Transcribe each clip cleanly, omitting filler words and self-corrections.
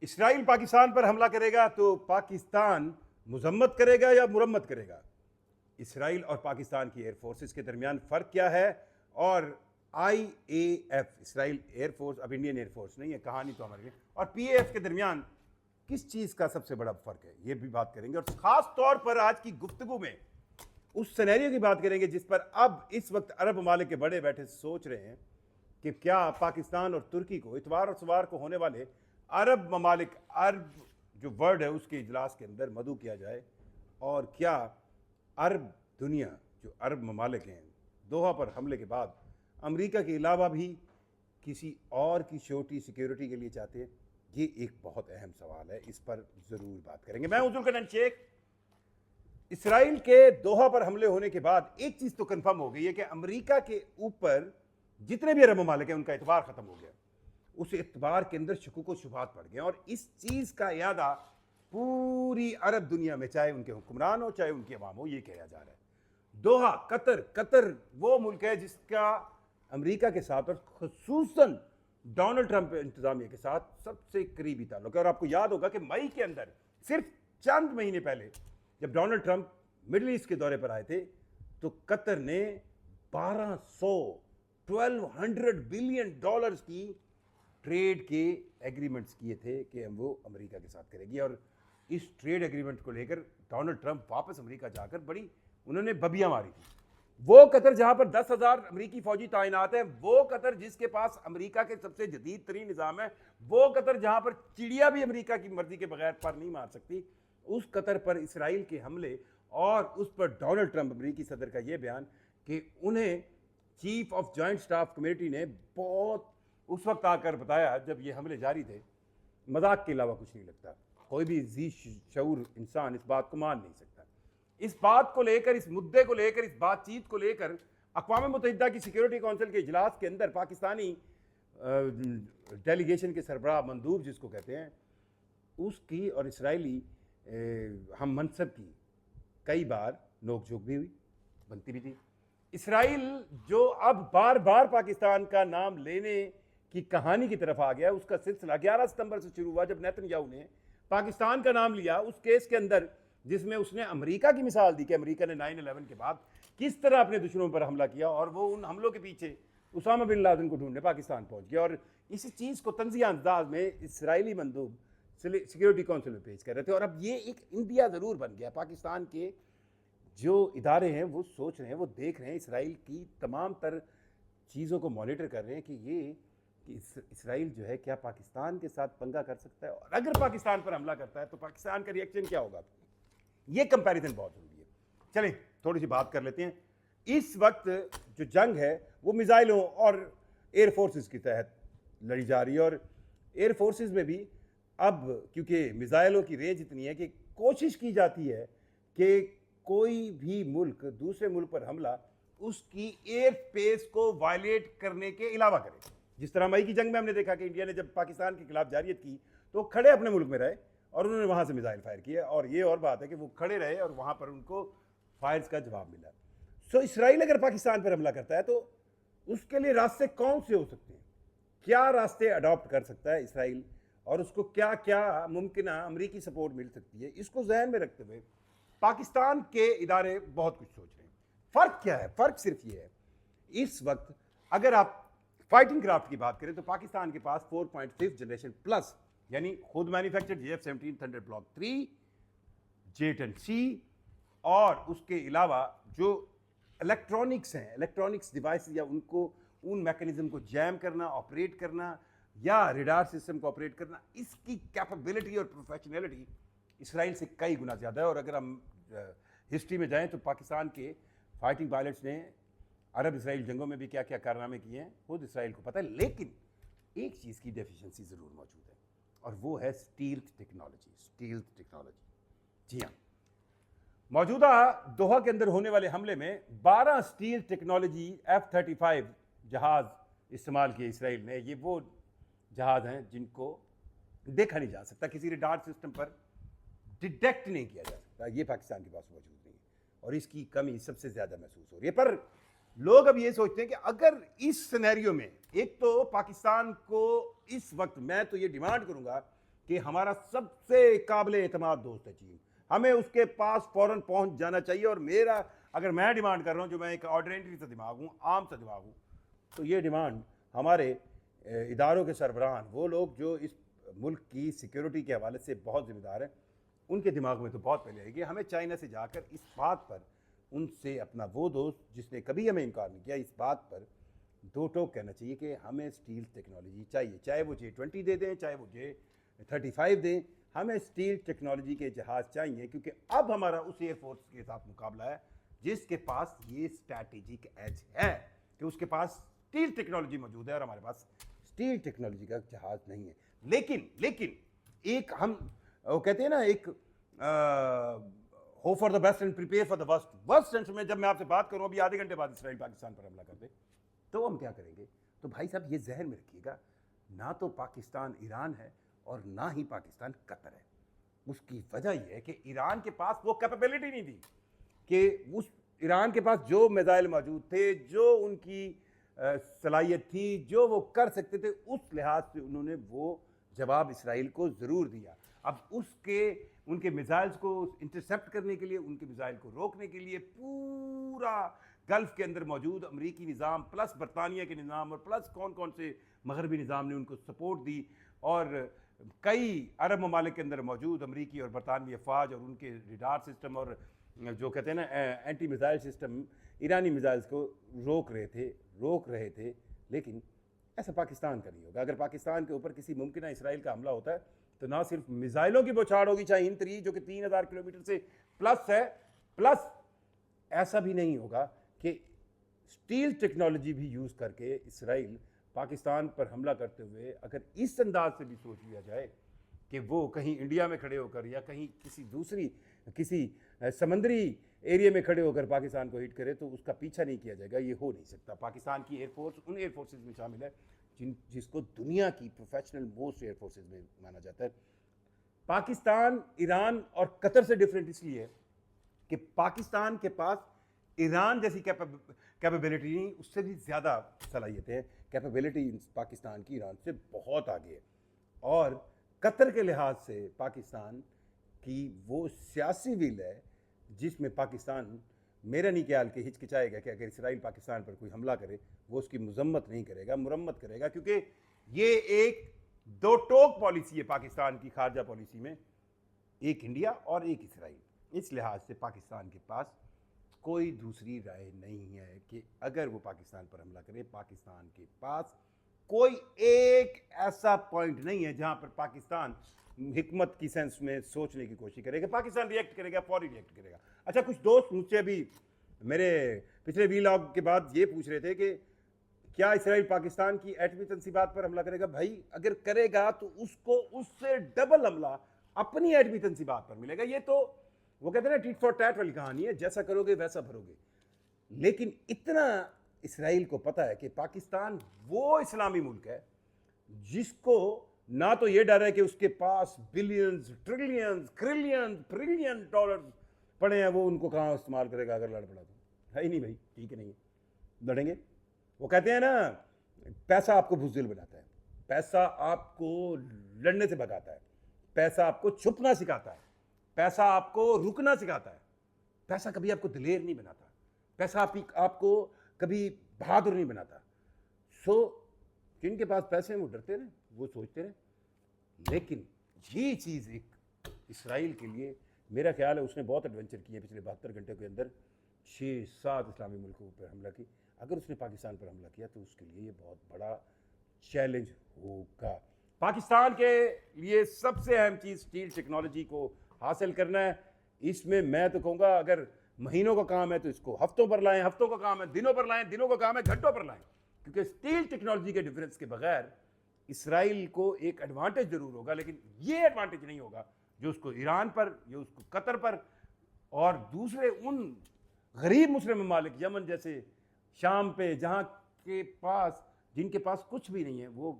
اسرائیل پاکستان پر حملہ کرے گا تو پاکستان مذمت کرے گا یا مرمت کرے گا؟ اسرائیل اور پاکستان کی ایئر فورسز کے درمیان فرق کیا ہے؟ اور I A F Israel air force اب انڈین ایئر فورس نہیں ہے، کہانی تو ہمارے لیے، اور پی اے ایف کے درمیان کس چیز کا سب سے بڑا فرق ہے، یہ بھی بات کریں گے۔ اور خاص طور پر آج کی گفتگو میں اس سینیریو کی بات کریں گے جس پر اب اس وقت عرب ممالک کے بڑے بیٹھے سوچ رہے ہیں کہ کیا پاکستان اور ترکی کو اتوار اور سوار کو ہونے والے عرب ممالک، عرب جو ورڈ ہے اس کے اجلاس کے اندر مدعو کیا جائے، اور کیا عرب دنیا جو عرب ممالک ہیں دوحہ پر حملے کے بعد امریکہ کے علاوہ بھی کسی اور کی چھوٹی سیکیورٹی کے لیے چاہتے ہیں؟ یہ ایک بہت اہم سوال ہے، اس پر ضرور بات کریں گے۔ میں ہوں ذوالقرنین شیخ۔ اسرائیل کے دوحہ پر حملے ہونے کے بعد ایک چیز تو کنفرم ہو گئی ہے کہ امریکہ کے اوپر جتنے بھی عرب ممالک ہیں ان کا اعتبار ختم ہو گیا، اس اعتبار کے اندر شکوک و شبہات پڑ گئے، اور اس چیز کا اعادہ پوری عرب دنیا میں چاہے ان کے حکمران ہو چاہے ان کی عوام ہو یہ کہا جا رہا ہے۔ دوحہ قطر وہ ملک ہے جس کا امریکہ کے ساتھ اور خصوصاً ڈونلڈ ٹرمپ انتظامیہ کے ساتھ سب سے قریبی تعلق ہے۔ اور آپ کو یاد ہوگا کہ مئی کے اندر صرف چند مہینے پہلے جب ڈونلڈ ٹرمپ مڈل ایسٹ کے دورے پر آئے تھے تو قطر نے 1200 بلین ڈالرز کی ٹریڈ کے ایگریمنٹس کیے تھے کہ وہ امریکہ کے ساتھ کرے گی، اور اس ٹریڈ ایگریمنٹ کو لے کر ڈونلڈ ٹرمپ واپس امریکہ جا کر بڑی انہوں نے ببیاں ماری تھی۔ وہ قطر جہاں پر 10,000 امریکی فوجی تعینات ہیں، وہ قطر جس کے پاس امریکہ کے سب سے جدید ترین نظام ہے، وہ قطر جہاں پر چڑیا بھی امریکہ کی مرضی کے بغیر پر نہیں مار سکتی، اس قطر پر اسرائیل کے حملے اور اس پر ڈونلڈ ٹرمپ امریکی صدر کا یہ بیان کہ انہیں chief of joint staff committee نے بہت اس وقت آ کر بتایا جب یہ حملے جاری تھے، مذاق کے علاوہ کچھ نہیں لگتا، کوئی بھی ذی شعور انسان اس بات کو مان نہیں سکتا۔ اس بات کو لے کر، اس مدعے کو لے کر، اس بات چیت کو لے کر اقوام متحدہ کی سیکیورٹی کونسل کے اجلاس کے اندر پاکستانی ڈیلیگیشن کے سربراہ مندوب جس کو کہتے ہیں، اس کی اور اسرائیلی ہم منصب کی کئی بار نوک جھوک بھی ہوئی، بنتی بھی تھی۔ اسرائیل جو اب بار بار پاکستان کا نام لینے کی کہانی کی طرف آ گیا، اس کا سلسلہ 11 ستمبر سے شروع ہوا جب نیتن یاہو نے پاکستان کا نام لیا اس کیس کے اندر جس میں اس نے امریکہ کی مثال دی کہ امریکہ نے 9/11 کے بعد کس طرح اپنے دشمنوں پر حملہ کیا، اور وہ ان حملوں کے پیچھے اسامہ بن لادن کو ڈھونڈنے پاکستان پہنچ گیا، اور اسی چیز کو تنزیہ انداز میں اسرائیلی مندوب سیکیورٹی کونسل میں پیش کر رہے تھے۔ اور اب یہ ایک انڈیا ضرور بن گیا، پاکستان کے جو ادارے ہیں وہ سوچ رہے ہیں، وہ دیکھ رہے ہیں، اسرائیل کی تمام تر چیزوں کو مانیٹر کر رہے ہیں کہ یہ کہ اسرائیل جو ہے کیا پاکستان کے ساتھ پنگا کر سکتا ہے، اور اگر پاکستان پر حملہ کرتا ہے تو پاکستان کا ریئیکشن کیا ہوگا۔ یہ کمپیریزن بہت ضروری ہے۔ چلیں تھوڑی سی بات کر لیتے ہیں۔ اس وقت جو جنگ ہے وہ میزائلوں اور ایئر فورسز کے تحت لڑی جا رہی ہے، اور ایئر فورسز میں بھی اب کیونکہ میزائلوں کی رینج اتنی ہے کہ کوشش کی جاتی ہے کہ کوئی بھی ملک دوسرے ملک پر حملہ اس کی ایئر اسپیس کو وائلیٹ کرنے کے علاوہ کرے۔ جس طرح مئی کی جنگ میں ہم نے دیکھا کہ انڈیا نے جب پاکستان کے خلاف جارحیت کی تو کھڑے اپنے ملک میں رہے اور انہوں نے وہاں سے میزائل فائر کیے، اور یہ اور بات ہے کہ وہ کھڑے رہے اور وہاں پر ان کو فائرز کا جواب ملا۔ سو اسرائیل اگر پاکستان پر حملہ کرتا ہے تو اس کے لیے راستے کون سے ہو سکتے ہیں؟ کیا راستے اڈاپٹ کر سکتا ہے اسرائیل، اور اس کو کیا کیا ممکنہ امریکی سپورٹ مل سکتی ہے؟ اس کو ذہن میں رکھتے ہوئے پاکستان کے ادارے بہت کچھ سوچ رہے ہیں۔ فرق کیا ہے؟ فرق صرف یہ ہے، اس وقت اگر آپ فائٹنگ کرافٹ کی بات کریں تو پاکستان کے پاس 4.5 جنریشن پلس یعنی خود manufactured JF-17 thunder block 3 J-10C، اور اس کے علاوہ جو الیکٹرانکس ہیں، الیکٹرانکس ڈیوائس یا ان کو ان میکانزم کو جیم کرنا، آپریٹ کرنا یا ریڈار سسٹم کو آپریٹ کرنا، اس کی کیپیبلٹی اور پروفیشنلٹی اسرائیل سے کئی گنا زیادہ ہے۔ اور اگر ہم ہسٹری میں جائیں تو پاکستان کے فائٹنگ پائلٹس نے عرب اسرائیل جنگوں میں بھی کیا کیا کارنامے کیے ہیں خود اسرائیل کو پتہ ہے، لیکن ایک چیز کی ڈیفیشنسی ضرور موجود ہے اور وہ ہے اسٹیلتھ ٹیکنالوجی۔ جی ہاں، موجودہ دوحہ کے اندر ہونے والے حملے میں 12 اسٹیل ٹیکنالوجی F-35 جہاز استعمال کیے اسرائیل نے۔ یہ وہ جہاز ہیں جن کو دیکھا نہیں جا سکتا، کسی ریڈار سسٹم پر ڈیٹیکٹ نہیں کیا جا سکتا، یہ پاکستان کے پاس موجود نہیں ہے، اور اس کی کمی سب سے زیادہ محسوس ہو رہی ہے۔ پر لوگ اب یہ سوچتے ہیں کہ اگر اس سینیریو میں ایک تو پاکستان کو اس وقت میں تو یہ ڈیمانڈ کروں گا کہ ہمارا سب سے قابل اعتماد دوست ہے چین، ہمیں اس کے پاس فوراً پہنچ جانا چاہیے. اور میرا اگر میں ڈیمانڈ کر رہا ہوں، جو میں ایک آرڈینری سا دماغ ہوں، عام سا دماغ ہوں، تو یہ ڈیمانڈ ہمارے اداروں کے سربراہان، وہ لوگ جو اس ملک کی سیکیورٹی کے حوالے سے بہت ذمہ دار ہیں، ان کے دماغ میں تو بہت پہلے آئے گی. ہمیں چائنا سے جا کر اس بات پر ان سے اپنا وہ دوست جس نے کبھی ہمیں انکار نہیں کیا، اس بات پر دو ٹوک کہنا چاہیے کہ ہمیں اسٹیل ٹیکنالوجی چاہیے، چاہے وہ J-20 دے دیں، چاہے وہ J-35 دیں، ہمیں اسٹیل ٹیکنالوجی کے جہاز چاہیے. کیونکہ اب ہمارا اس ایئر فورس کے ساتھ مقابلہ ہے جس کے پاس یہ اسٹریٹجک ایج ہے کہ اس کے پاس اسٹیل ٹیکنالوجی موجود ہے اور ہمارے پاس اسٹیل ٹیکنالوجی کا جہاز نہیں ہے. لیکن ایک ہم وہ کہتے ہیں نا، ایک hope for the best and prepare for the worst sense میں جب میں آپ سے بات کروں ابھی آدھے گھنٹے بعد اسرائیل پاکستان پر حملہ کر دے تو ہم کیا کریں گے؟ تو بھائی صاحب یہ ذہن میں رکھیے گا، نہ تو پاکستان ایران ہے اور نہ ہی پاکستان قطر ہے. اس کی وجہ یہ ہے کہ ایران کے پاس وہ کیپیبلٹی نہیں تھی کہ اس ایران کے پاس جو میزائل موجود تھے، جو ان کی صلاحیت تھی، جو وہ کر سکتے تھے، اس لحاظ سے انہوں نے وہ جواب اسرائیل کو ضرور دیا. اب ان کے میزائلز کو انٹرسیپٹ کرنے کے لیے، ان کے میزائل کو روکنے کے لیے پورا گلف کے اندر موجود امریکی نظام پلس برطانیہ کے نظام اور پلس کون سے مغربی نظام نے ان کو سپورٹ دی، اور کئی عرب ممالک کے اندر موجود امریکی اور برطانوی افواج اور ان کے ریڈار سسٹم اور جو کہتے ہیں نا اینٹی میزائل سسٹم ایرانی میزائلز کو روک رہے تھے. لیکن ایسا پاکستان کا نہیں ہوگا. اگر پاکستان کے اوپر کسی ممکنہ اسرائیل کا حملہ ہوتا ہے تو نہ صرف میزائلوں کی بوچھاڑ ہوگی شاہین 3 جو کہ 3000 کلومیٹر سے پلس ہے، پلس ایسا بھی نہیں ہوگا کہ اسٹیل ٹیکنالوجی بھی یوز کر کے اسرائیل پاکستان پر حملہ کرتے ہوئے اگر اس انداز سے بھی سوچ لیا جائے کہ وہ کہیں انڈیا میں کھڑے ہو کر یا کہیں کسی سمندری ایریا میں کھڑے ہو کر پاکستان کو ہٹ کرے تو اس کا پیچھا نہیں کیا جائے گا. یہ ہو نہیں سکتا. پاکستان کی ایئر فورس ان ایئر فورسز میں شامل ہے جس کو دنیا کی پروفیشنل موسٹ ایئر فورسز میں مانا جاتا ہے. پاکستان ایران اور قطر سے ڈفرینٹ اس لیے ہے کہ پاکستان کے پاس ایران جیسی کیپیبلٹی نہیں، اس سے بھی زیادہ صلاحیتیں ہیں. کیپیبلٹی پاکستان کی ایران سے بہت آگے ہے. اور قطر کے لحاظ سے پاکستان کی وہ سیاسی ویل ہے جس میں پاکستان میرا نہیں خیال کہ ہچکچائے گا کہ اگر اسرائیل پاکستان پر کوئی حملہ کرے وہ اس کی مذمت نہیں کرے گا، مرمت کرے گا. کیونکہ یہ ایک دو ٹوک پالیسی ہے پاکستان کی خارجہ پالیسی میں، ایک انڈیا اور ایک اسرائیل. اس لحاظ سے پاکستان کے پاس کوئی دوسری رائے نہیں ہے کہ اگر وہ پاکستان پر حملہ کرے. پاکستان کے پاس کوئی ایک ایسا پوائنٹ نہیں ہے جہاں پر پاکستان حکمت کی سینس میں سوچنے کی کوشش کرے گا. پاکستان ریئیکٹ کرے گا، فوری ریئیکٹ کرے گا. اچھا، کچھ دوست مجھ سے ابھی میرے پچھلے ویلاگ کے بعد یہ پوچھ رہے تھے کہ کیا اسرائیل پاکستان کی ایٹمی تنصیبات پر حملہ کرے گا؟ بھائی اگر کرے گا تو اس کو اس سے ڈبل حملہ اپنی ایٹمی تنصیبات پر ملے گا. یہ تو وہ کہتے ہیں نا ٹیٹ فار ٹیٹ والی کہانی ہے، جیسا کرو گے ویسا بھرو گے. لیکن اتنا اسرائیل کو پتہ ہے کہ پاکستان وہ اسلامی ملک ہے جس کو نہ تو یہ ڈر ہے کہ اس کے پاس بلینز ٹریلین ڈالر پڑے ہیں، وہ ان کو کہاں استعمال کرے گا اگر لڑ پڑا تو ہے ہی نہیں. بھائی ٹھیک ہے، نہیں لڑیں گے. وہ کہتے ہیں نا پیسہ آپ کو بزدل بناتا ہے، پیسہ آپ کو لڑنے سے بھگاتا ہے، پیسہ آپ کو چھپنا سکھاتا ہے، پیسہ آپ کو رکنا سکھاتا ہے. پیسہ کبھی آپ کو دلیر نہیں بناتا، پیسہ آپ کو کبھی بہادر نہیں بناتا. جن کے پاس پیسے ہیں وہ ڈرتے رہے، وہ سوچتے رہے. لیکن یہ چیز ایک اسرائیل کے لیے میرا خیال ہے اس نے بہت ایڈونچر کیے پچھلے 72 گھنٹے کے اندر، 6-7 اسلامی ملکوں پر حملہ کی. اگر اس نے پاکستان پر حملہ کیا تو اس کے لیے یہ بہت بڑا چیلنج ہوگا. پاکستان کے لیے سب سے اہم چیز اسٹیل ٹیکنالوجی کو حاصل کرنا ہے. اس میں میں تو کہوں گا اگر مہینوں کا کام ہے تو اس کو ہفتوں پر لائیں، ہفتوں کا کام ہے دنوں پر لائیں، دنوں کا کام ہے گھنٹوں پر لائیں. کیونکہ اسٹیل ٹیکنالوجی کے ڈیفرنس کے بغیر اسرائیل کو ایک ایڈوانٹیج ضرور ہوگا، لیکن یہ ایڈوانٹیج نہیں ہوگا جو اس کو ایران پر، جو اس کو قطر پر اور دوسرے ان غریب مسلم ممالک یمن جیسے، شام پہ، جن کے پاس کچھ بھی نہیں ہے، وہ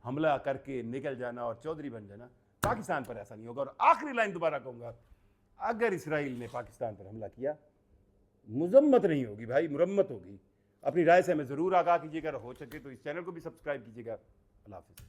حملہ کر کے نکل جانا اور چودھری بن جانا. پاکستان پر ایسا نہیں ہوگا. اور آخری لائن دوبارہ کہوں گا، اگر اسرائیل نے پاکستان پر حملہ کیا مذمت نہیں ہوگی بھائی، مرمت ہوگی. اپنی رائے سے ہمیں ضرور آگاہ کیجیے گا، ہو سکے تو اس چینل کو بھی سبسکرائب کیجیے گا. اللہ حافظ.